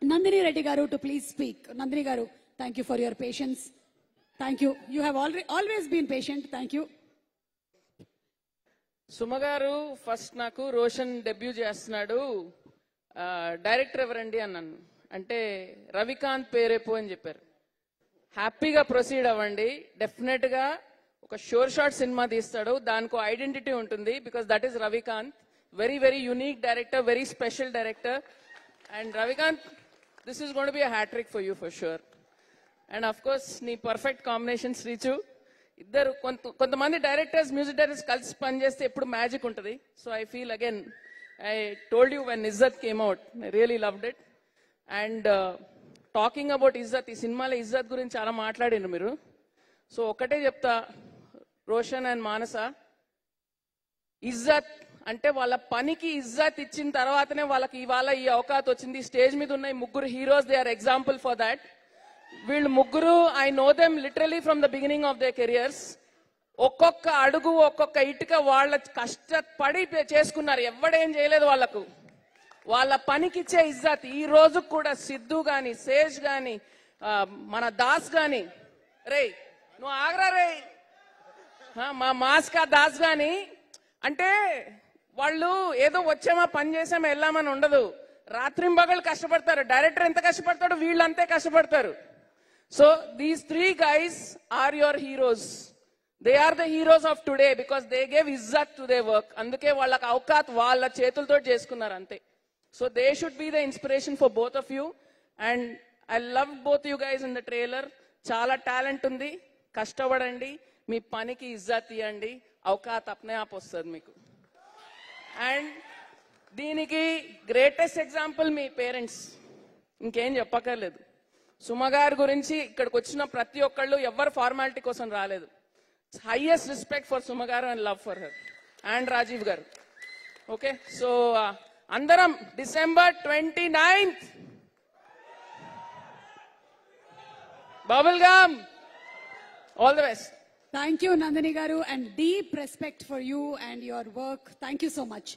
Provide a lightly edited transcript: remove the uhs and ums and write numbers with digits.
Nandini Reddy garu to please speak. Nandini garu, thank you for your patience. Thank you. You have always been patient. Thank you. సుమగారు first నాకు Roshan debut చేస్తున్నాడు, director ఎవరండి అన్నాను. అంటే రవికాంత్ పేరేపో అని చెప్పారు. హ్యాపీగా ప్రొసీడ్ అవ్వండి. డెఫినెట్ గా ఒక షోర్ షాట్ సినిమా తీస్తాడు, దానికి ఐడెంటిటీ ఉంటుంది. Because that is Ravikanth. Very very unique director, very special director. And Ravikanth, this is gonna be a hattrick for you for sure. And of course నీ పర్ఫెక్ట్ కాంబినేషన్ శ్రీచు. ఇద్దరు కొంతమంది directors, music directors కలిసి పనిచేస్తే ఎప్పుడు magic ఉంటుంది. So I feel again, I told you when Izzat came out, I really loved it. And talking about Izzat, ఈ సినిమాలో ఇజ్జత్ గురించి చాలా మాట్లాడిండ్రు మీరు. సో ఒకటే చెప్తా, రోషన్ అండ్ మానస, ఇజ్జత్ అంటే వాళ్ళ పనికి ఇజ్జత్ ఇచ్చిన తర్వాతనే వాళ్ళకి ఇవాళ ఈ అవకాశం వచ్చింది. స్టేజ్ మీద ఉన్న ఈ ముగ్గురు heroes, they are example for that. వీళ్ళు ముగ్గురు, I know them literally from the beginning of they careers. ఒక్కొక్క అడుగు, ఒక్కొక్క ఇటుక వాళ్ళ కష్టపడి చేసుకున్నారు. ఎవడేం చేయలేదు వాళ్ళకు. వాళ్ళ పనికిచ్చే ఇజ్జత్ ఈ రోజు కూడా సిద్ధు గాని, శేష్ గాని, మన దాస్ గాని, రే నువ్వు ఆగరా రే, మా మాస్కా దాస్ గాని, అంటే వాళ్ళు ఏదో వచ్చామా పని చేసామా వెళ్ళామని ఉండదు. రాత్రింబగళ్ళు కష్టపడతారు. డైరెక్టర్ ఎంత కష్టపడతాడు, వీళ్ళు అంతే కష్టపడతారు. So these 3 guys are your heroes. They are the heroes of today because they gave izzat to their work. అందుకే వాళ్ళకి అవకాశం వాళ్ళ చేతులతో చేసుకున్నారు అంతే. So they should be the inspiration for both of you. And I love both you guys in the trailer. చాలా talent ఉంది, కష్టపడండి, మీ పనికి ఇజ్జత్ ఇవ్వండి, అవకాశం అప్నే ఆప్ వస్తుంది మీకు. అండ్ దీనికి గ్రేటెస్ట్ ఎగ్జాంపుల్ మీ పేరెంట్స్, ఇంకేం చెప్పక్కర్లేదు. సుమగారి గురించి ఇక్కడికి వచ్చిన ప్రతి ఒక్కళ్ళు ఎవరు ఫార్మాలిటీ కోసం రాలేదు. హైయెస్ట్ రెస్పెక్ట్ ఫర్ సుమగారు and love for her and Rajeev garu. Okay, so అందరం December 29th bubble gum. All the best. Thank you, Nandini garu, and deep respect for you and your work. Thank you so much.